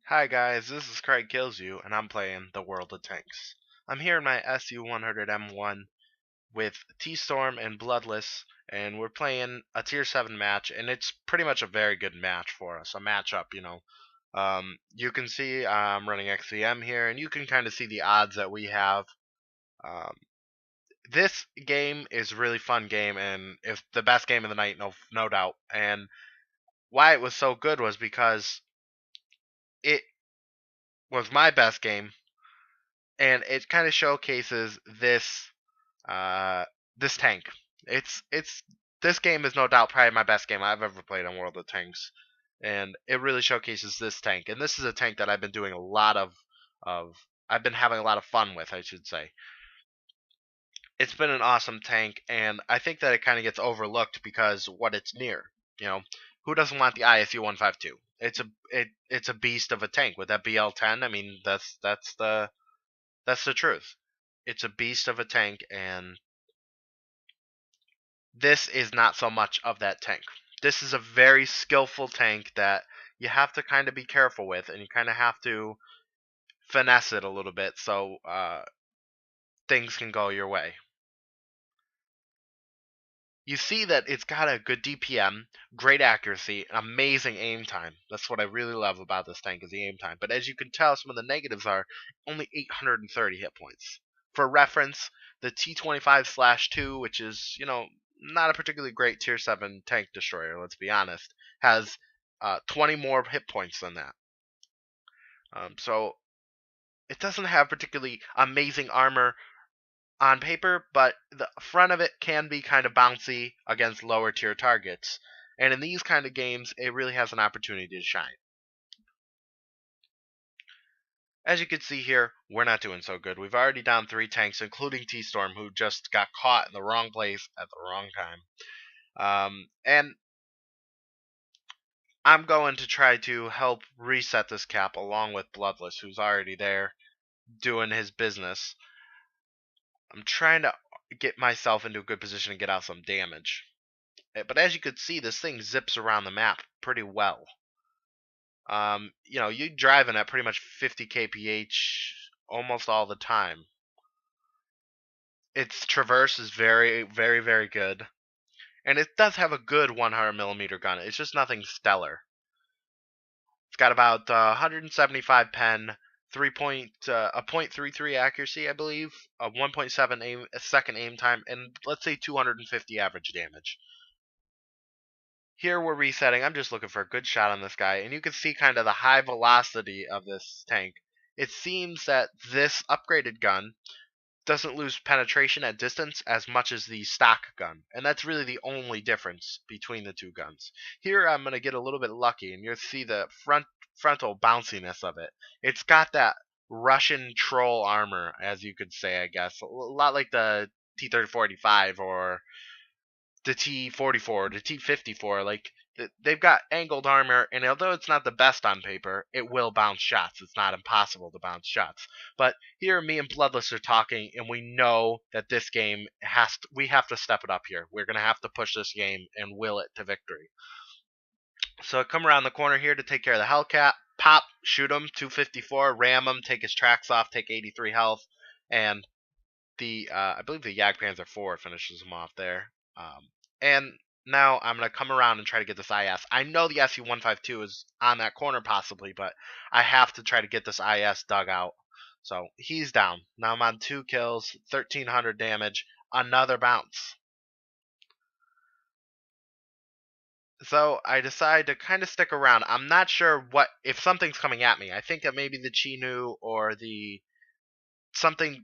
Hi guys, this is Craig Kills You, and I'm playing The World of Tanks. I'm here in my SU-100M1 with T-Storm and Bloodless, and we're playing a Tier 7 match, and it's pretty much a very good match for us, a matchup. You can see I'm running XCM here, and you can kind of see the odds that we have. Um, this game is a really fun game, and it's the best game of the night, no doubt. And why it was so good was because it was my best game and it kind of showcases uh this tank. It's this game is no doubt probably my best game I've ever played on World of Tanks, and it really showcases this tank. And this is a tank that I've been doing a lot of I've been having a lot of fun with, I should say. It's been an awesome tank, and I think that it kind of gets overlooked because what it's near. You know, who doesn't want the ISU-152? It's a beast of a tank with that BL-10. I mean, that's the truth. It's a beast of a tank, and this is not so much of that tank. This is a very skillful tank that you have to kind of be careful with, and you kind of have to finesse it a little bit so things can go your way. You see that it's got a good DPM, great accuracy, amazing aim time. That's what I really love about this tank is the aim time. But as you can tell, some of the negatives are only 830 hit points. For reference, the T25/2, which is, not a particularly great tier 7 tank destroyer, let's be honest, has 20 more hit points than that. So it doesn't have particularly amazing armor on paper, but the front of it can be kind of bouncy against lower tier targets. And in these kind of games, it really has an opportunity to shine. As you can see here, we're not doing so good. We've already down 3 tanks, including T-Storm, who just got caught in the wrong place at the wrong time. And I'm going to try to help reset this cap along with Bloodless, who's already there doing his business. I'm trying to get myself into a good position to get out some damage. But as you can see, this thing zips around the map pretty well. You're driving at pretty much 50 kph almost all the time. Its traverse is very, very, very good. And it does have a good 100mm gun. It's just nothing stellar. It's got about 175 pen, a .33 accuracy, I believe, a 1.7 second aim time, and let's say 250 average damage. Here we're resetting. I'm just looking for a good shot on this guy, and you can see kind of the high velocity of this tank. It seems that this upgraded gun doesn't lose penetration at distance as much as the stock gun, and that's really the only difference between the two guns. Here I'm going to get a little bit lucky, and you'll see the frontal bounciness of it. It's got that Russian troll armor, as you could say, I guess. A lot like the T-3045 or the T-44, the T-54, like they've got angled armor, and although it's not the best on paper, it will bounce shots. It's not impossible to bounce shots. But here, me and Bloodless are talking, and we know that this game we have to step it up here. We're gonna have to push this game and will it to victory. So I come around the corner here to take care of the Hellcat. Pop, shoot him, 254, ram him, take his tracks off, take 83 health, and the I believe the Jagdpanzer 4 finishes him off there. And now I'm going to come around and try to get this IS. I know the SU-152 is on that corner possibly, but I have to try to get this IS dug out. So he's down. Now I'm on 2 kills, 1,300 damage, another bounce. So I decide to kind of stick around. I'm not sure if something's coming at me. I think that maybe the Chinu or something,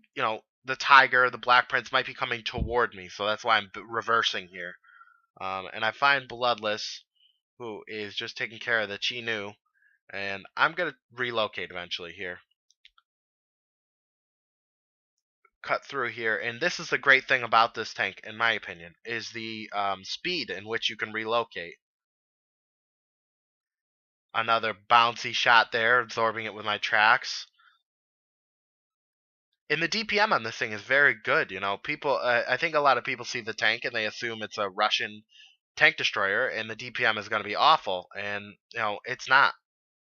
the Tiger, the Black Prince might be coming toward me. So that's why I'm reversing here. And I find Bloodless, who is just taking care of the Chinu, and I'm going to relocate eventually here. Cut through here, and this is the great thing about this tank, in my opinion, is the speed in which you can relocate. Another bouncy shot there, absorbing it with my tracks. And the DPM on this thing is very good. People. I think a lot of people see the tank and they assume it's a Russian tank destroyer, and the DPM is going to be awful, and it's not.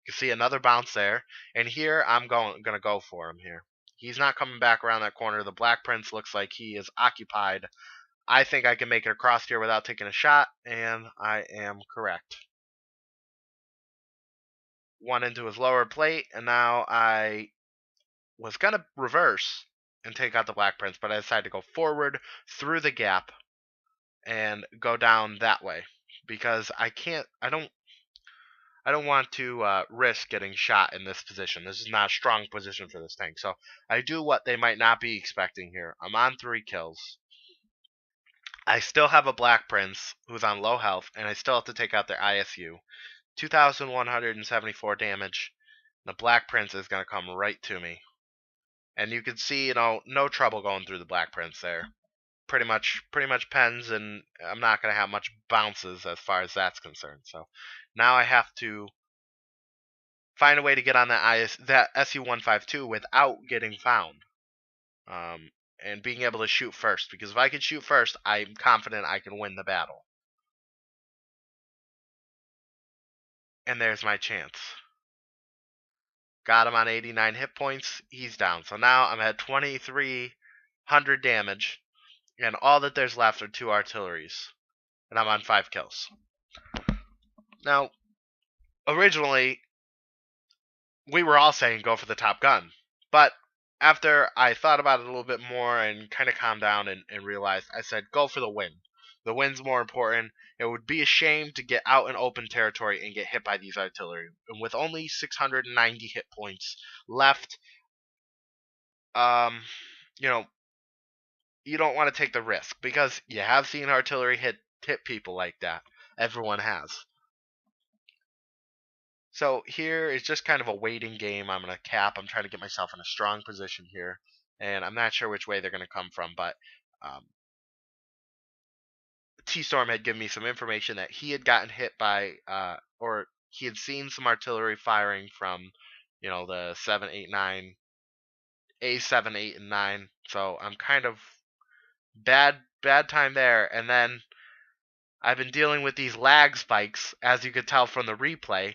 You can see another bounce there, and here I'm gonna go for him here. He's not coming back around that corner. The Black Prince looks like he is occupied. I think I can make it across here without taking a shot, and I am correct. One into his lower plate, and now I was going to reverse and take out the Black Prince, but I decided to go forward through the gap and go down that way because I don't want to risk getting shot in this position. This is not a strong position for this tank. So I do what they might not be expecting here. I'm on 3 kills. I still have a Black Prince who's on low health, and I still have to take out their ISU. 2,174 damage. The Black Prince is going to come right to me. And you can see, no trouble going through the Black Prince there. Pretty much pens, and I'm not going to have much bounces as far as that's concerned. So now I have to find a way to get on that SU-152 without getting found. And being able to shoot first. Because if I can shoot first, I'm confident I can win the battle. And there's my chance. Got him on 89 hit points. He's down. So now I'm at 2,300 damage. And all that there's left are 2 artilleries. And I'm on 5 kills. Now, originally, we were all saying go for the top gun. But after I thought about it a little bit more and kind of calmed down and realized, I said go for the win. The win's more important. It would be a shame to get out in open territory and get hit by these artillery. And with only 690 hit points left, you know, you don't want to take the risk because you have seen artillery hit people like that. Everyone has. So here is just kind of a waiting game. I'm going to cap. I'm trying to get myself in a strong position here. And I'm not sure which way they're going to come from, but T-Storm had given me some information that he had gotten hit by, or he had seen some artillery firing from, the 7, 8, 9, A7, 8, and 9. So I'm kind of bad time there. And then I've been dealing with these lag spikes, as you could tell from the replay.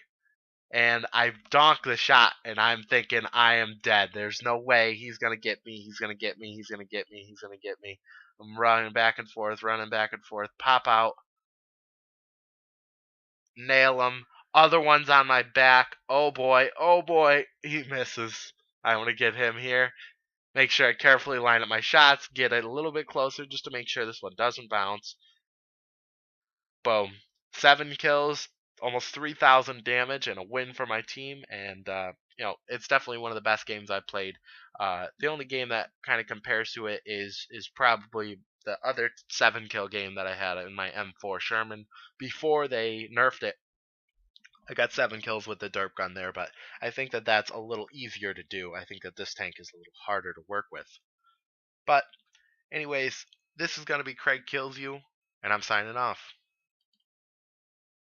And I donk the shot, and I'm thinking I am dead. There's no way he's going to get me. He's going to get me. He's going to get me. He's going to get me. I'm running back and forth, pop out, nail him. Other one's on my back. Oh boy, he misses. I want to get him here. Make sure I carefully line up my shots, get it a little bit closer just to make sure this one doesn't bounce. Boom. 7 kills, almost 3,000 damage, and a win for my team. And, it's definitely one of the best games I've played. The only game that kind of compares to it is probably the other 7-kill game that I had in my M4 Sherman before they nerfed it. I got 7 kills with the derp gun there, but I think that that's a little easier to do. I think that this tank is a little harder to work with. But anyways, this is going to be Craig Kills You, and I'm signing off.